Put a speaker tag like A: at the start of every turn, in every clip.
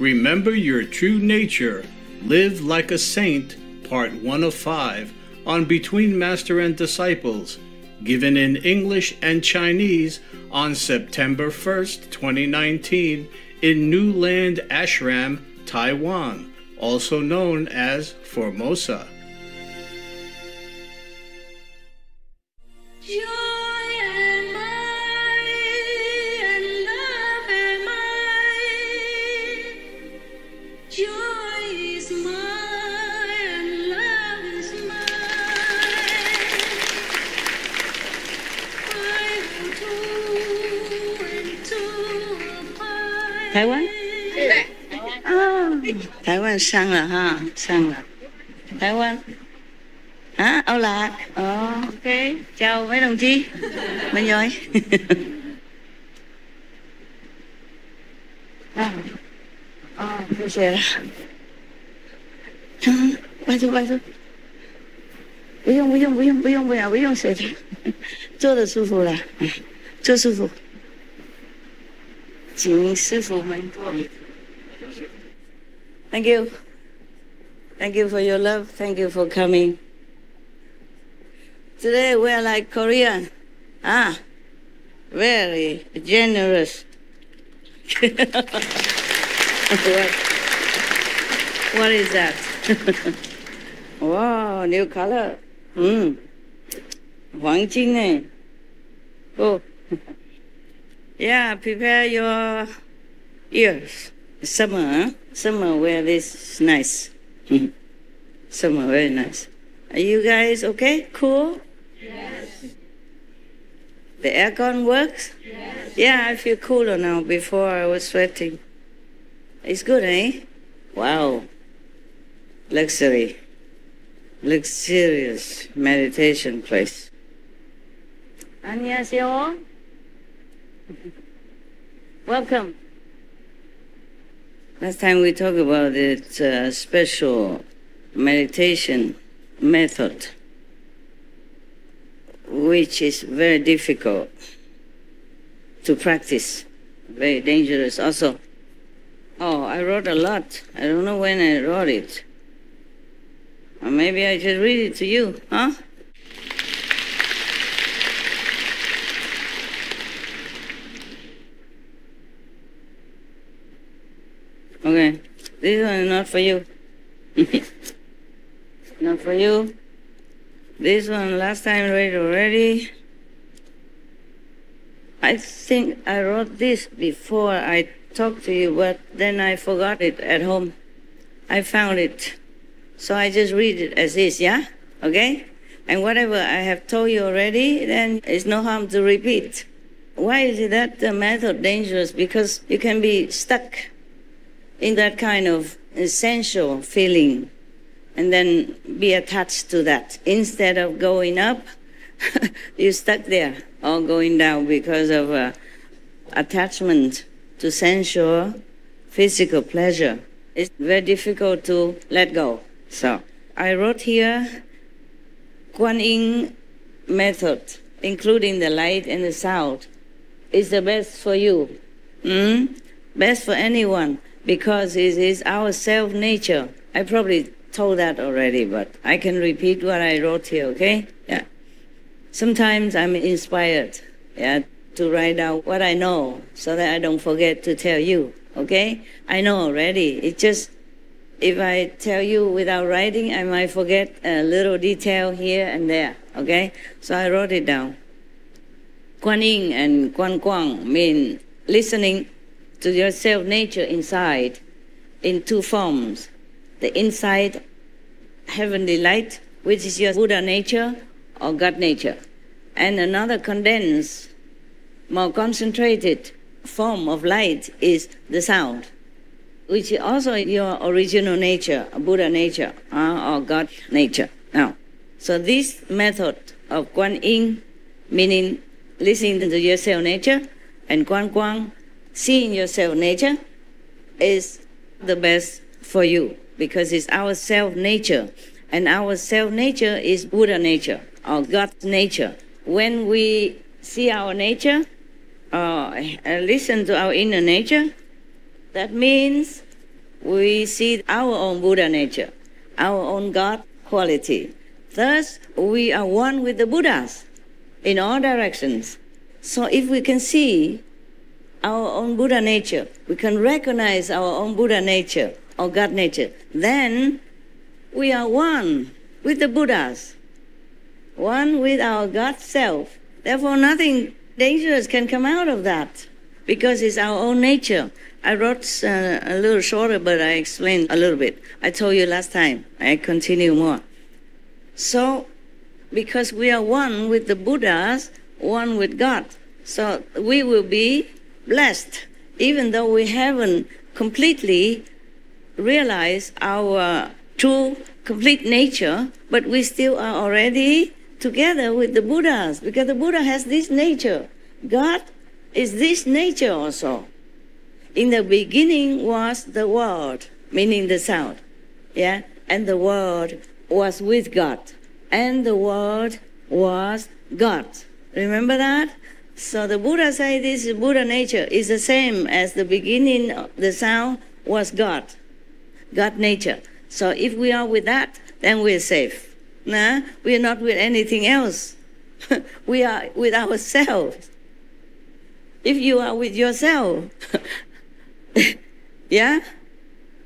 A: Remember Your True Nature, Live Like a Saint, Part 1 of 5, on Between Master and Disciples, given in English and Chinese on September 1st, 2019, in New Land Ashram, Taiwan, also known as Formosa.
B: Thái Quan? Thái Quan sang là ha, sang là. Thái Quan. Hả? Âu Lạc. Ok. Chào mấy đồng chí. Mình rồi. Bây giờ. Bài thôi. 不用写的，坐的舒服了，坐舒服。请师傅们坐。Thank you. Thank you for your love. Thank you for coming. Today we are like Korean. Very generous. What is that? Wow, new color. 黄金哎。Oh. Yeah, prepare your ears. Summer wear this nice. Summer, very nice. Are you guys okay? Cool?
C: Yes.
B: The aircon works?
C: Yes.
B: Yeah, I feel cooler now. Before I was sweating. It's good, eh? Wow. Luxury. Luxurious meditation place. 안녕하세요. Welcome. Last time we talked about its special meditation method, which is very difficult to practice, very dangerous also. Oh, I wrote a lot. I don't know when I wrote it. Or maybe I just read it to you, huh? Okay, this one is not for you. Not for you. This one last time read already. I think I wrote this before I talked to you, but then I forgot it at home. I found it. So I just read it as is, yeah? Okay? And whatever I have told you already, then it's no harm to repeat. Why is that method dangerous? Because you can be stuck in that kind of essential feeling and then be attached to that. Instead of going up, you're stuck there, or going down because of attachment to sensual, physical pleasure. It's very difficult to let go. So I wrote here, Kuan Yin method, including the light and the sound, is the best for you. Best for anyone, because it is our self-nature. I probably told that already, but I can repeat what I wrote here, okay? Yeah. Sometimes I'm inspired, to write out what I know so that I don't forget to tell you, okay? I know already. It's just, if I tell you without writing, I might forget a little detail here and there, okay? So I wrote it down. Kuan Yin and Kuan Guang mean listening to your self-nature inside in two forms. The inside heavenly light, which is your Buddha nature or God nature. And another condensed, more concentrated form of light is the sound, which is also your original nature, Buddha nature or God nature. Now, so this method of Kuan Yin, meaning listening to your self-nature, and Kuan Guang, seeing your self-nature, is the best for you, because it's our self-nature, and our self-nature is Buddha nature, or God's nature. When we see our nature, or listen to our inner nature, that means we see our own Buddha nature, our own God quality. Thus, we are one with the Buddhas in all directions. So if we can see our own Buddha nature, we can recognize our own Buddha nature or God nature, then we are one with the Buddhas, one with our God self. Therefore, nothing dangerous can come out of that because it's our own nature. I wrote a little shorter, but I explained a little bit. I told you last time. I continue more. So, because we are one with the Buddhas, one with God, so we will be blessed, even though we haven't completely realized our true, complete nature, but we still are already together with the Buddhas, because the Buddha has this nature. God is this nature also. In the beginning was the Word, meaning the sound, yeah? And the Word was with God, and the Word was God. Remember that? So the Buddha say this Buddha nature is the same as the beginning of the sound was God, God nature. So if we are with that, then we're safe. Nah? We are not with anything else. We are with ourselves. If you are with yourself, yeah,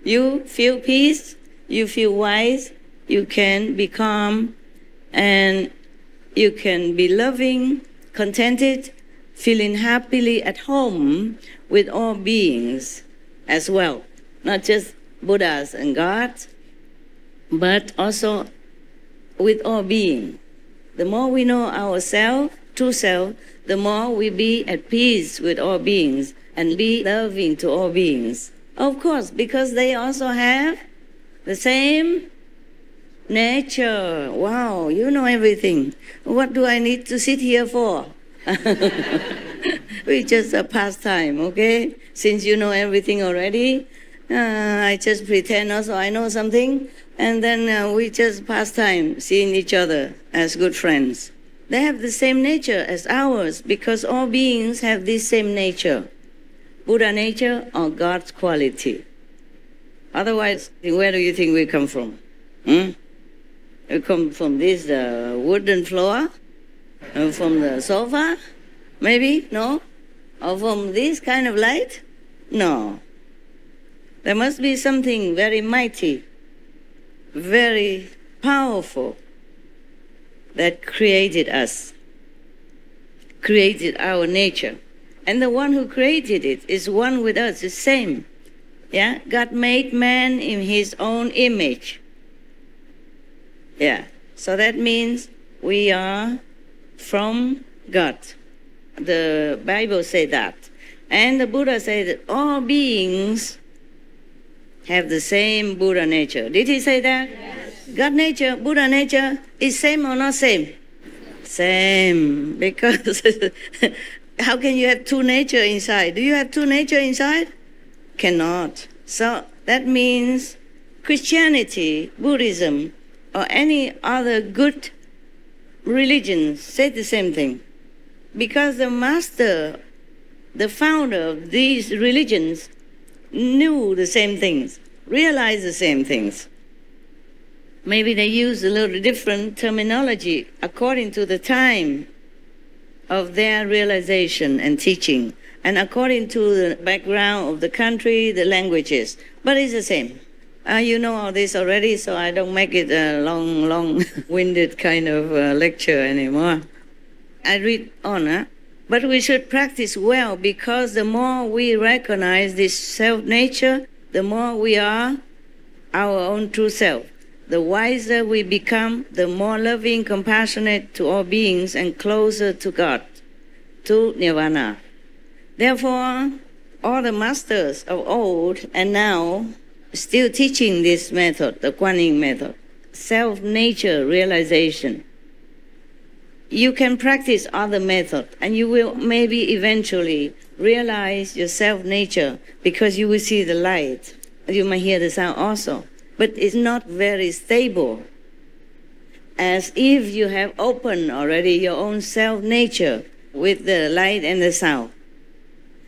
B: you feel peace, you feel wise, you can be calm, and you can be loving, contented, feeling happily at home with all beings as well. Not just Buddhas and gods, but also with all beings. The more we know ourselves, true self, the more we be at peace with all beings and be loving to all beings. Of course, because they also have the same nature. Wow, you know everything. What do I need to sit here for? We just a pastime, okay? Since you know everything already, I just pretend also I know something, and then we just pass time seeing each other as good friends. They have the same nature as ours because all beings have this same nature, Buddha nature or God's quality. Otherwise, where do you think we come from? We come from this wooden floor, from the sofa, maybe, no? Or from this kind of light? No. There must be something very mighty, very powerful that created us, created our nature. And the one who created it is one with us, the same. Yeah? God made man in his own image. Yeah. So that means we are from God. The Bible says that. And the Buddha said that all beings have the same Buddha nature. Did he say that? Yes. God nature, Buddha nature is same or not same? Same. Because how can you have two nature inside? Do you have two nature inside? Cannot. So that means Christianity, Buddhism, or any other good religion say the same thing. Because the master, the founder of these religions knew the same things, realized the same things. Maybe they use a little different terminology according to the time of their realization and teaching, and according to the background of the country, the languages. But it's the same. You know all this already, so I don't make it a long-winded kind of lecture anymore. I read on, But we should practice well, because the more we recognize this self-nature, the more we are our own true self. The wiser we become, the more loving, compassionate to all beings, and closer to God, to Nirvana. Therefore, all the masters of old and now still teaching this method, the Kuan Yin method, self-nature realization. You can practice other methods, and you will maybe eventually realize your self-nature, because you will see the light. You might hear the sound also. But it's not very stable. As if you have opened already your own self-nature with the light and the sound.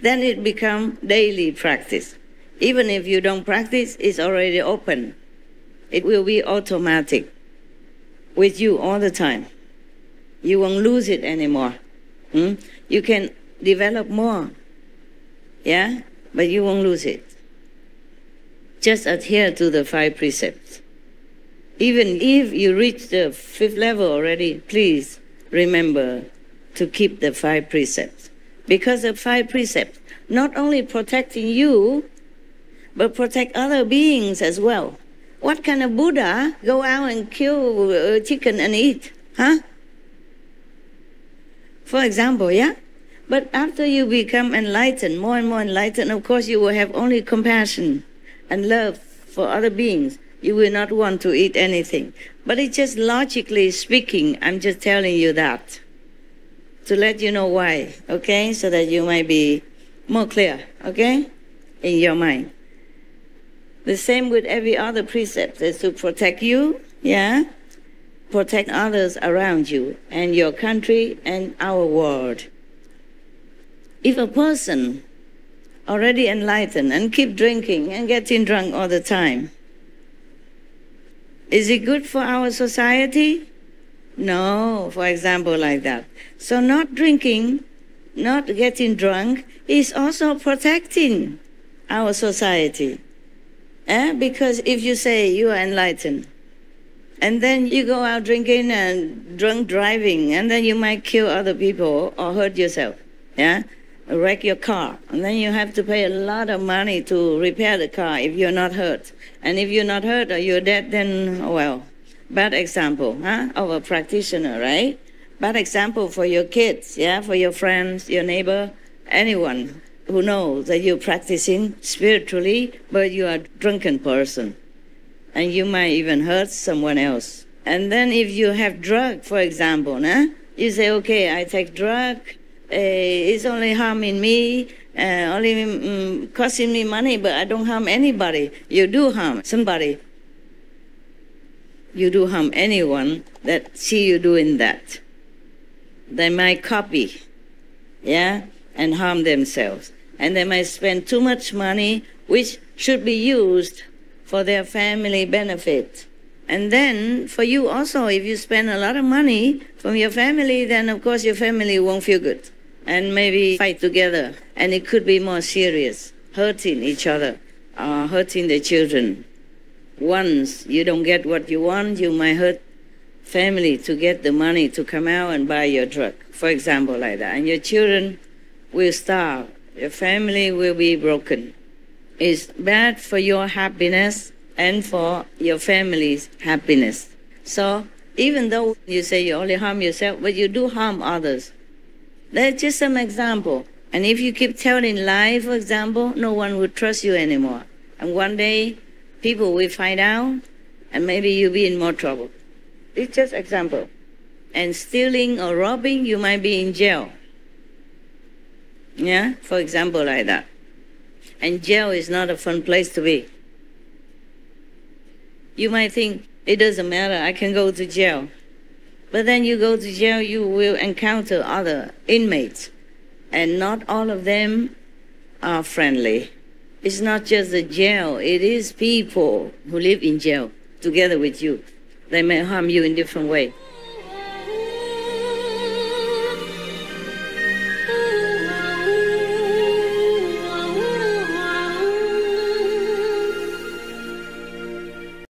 B: Then it becomes daily practice. Even if you don't practice, it's already open. It will be automatic with you all the time. You won't lose it anymore. You can develop more, yeah, but you won't lose it. Just adhere to the 5 precepts. Even if you reach the 5th level already, please remember to keep the 5 precepts. Because the 5 precepts not only protecting you, but protect other beings as well. What kind of Buddha go out and kill chicken and eat? Huh? For example, yeah? But after you become enlightened, more and more enlightened, of course you will have only compassion and love for other beings. You will not want to eat anything. But it's just logically speaking, I'm just telling you that to let you know why, okay? So that you might be more clear, okay? In your mind. The same with every other precept is to protect you, yeah? Protect others around you and your country and our world. If a person already enlightened and keep drinking and getting drunk all the time, is it good for our society? No, for example, like that. So not drinking, not getting drunk is also protecting our society. Because if you say you are enlightened, and then you go out drinking and drunk driving, and then you might kill other people or hurt yourself, yeah? Wreck your car, and then you have to pay a lot of money to repair the car if you're not hurt. And if you're not hurt or you're dead, then, well, bad example, of a practitioner, right? Bad example for your kids, yeah, for your friends, your neighbor, anyone who knows that you're practicing spiritually, but you are a drunken person. And you might even hurt someone else. And then if you have drug, for example, you say, okay, I take drug, it's only harming me, only costing me money, but I don't harm anybody. You do harm somebody. You do harm anyone that see you doing that. They might copy, yeah, and harm themselves. And they might spend too much money, which should be used for their family benefit. And then for you also, if you spend a lot of money from your family, then of course your family won't feel good. And maybe fight together. And it could be more serious, hurting each other, hurting the children. Once you don't get what you want, you might hurt family to get the money to come out and buy your drug, for example, like that. And your children will starve. Your family will be broken. It's bad for your happiness and for your family's happiness. So even though you say you only harm yourself, but you do harm others. That's just some example. And if you keep telling lies, for example, no one will trust you anymore. And one day, people will find out, and maybe you'll be in more trouble. It's just example. And stealing or robbing, you might be in jail. Yeah, for example, like that. And jail is not a fun place to be. You might think, it doesn't matter, I can go to jail. But then you go to jail, you will encounter other inmates. And not all of them are friendly. It's not just the jail, it is people who live in jail together with you. They may harm you in different ways.